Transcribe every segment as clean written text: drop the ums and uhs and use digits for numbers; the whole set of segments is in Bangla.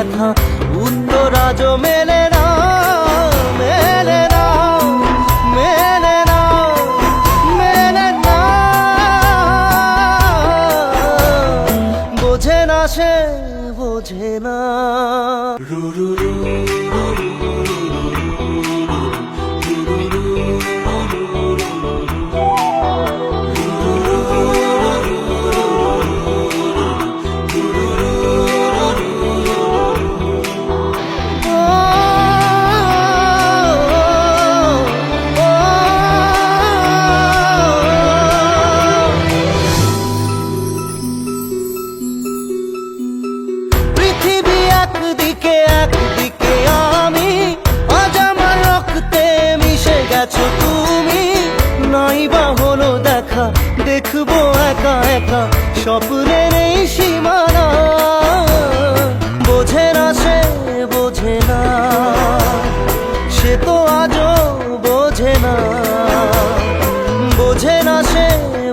ব্যথা উত্তর আজও মেলে না, মেলে না, মেলে না, মেলে না। বোঝে না সে, বোঝে না। পৃথিবী একদিকে, একদিকে আমি, আজ আমার রক্তে মিশে গেছো তুমি। নাই বা হলো দেখা, দেখবো একা একা স্বপ্নের এই সীমানা। বোঝে না সে, বোঝে না, সে তো আজও বোঝে না। বোঝে না সে,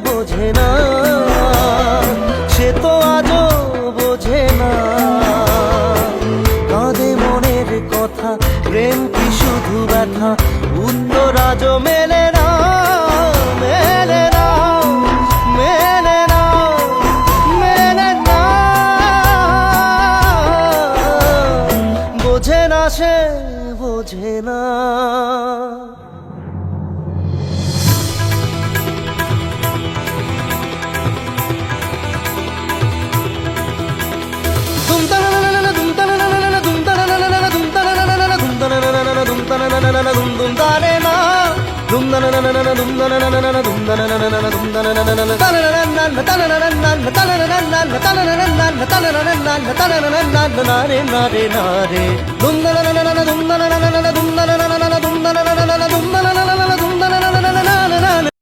বোঝে না, সে তো আজও বোঝে না। কাঁদে মনের কথা, প্রেম কি শুধু ব্যথা উত্তর আজও মেলে না, মেলে না, মেলে না, মেলে না। বোঝে না সে, বোঝে না।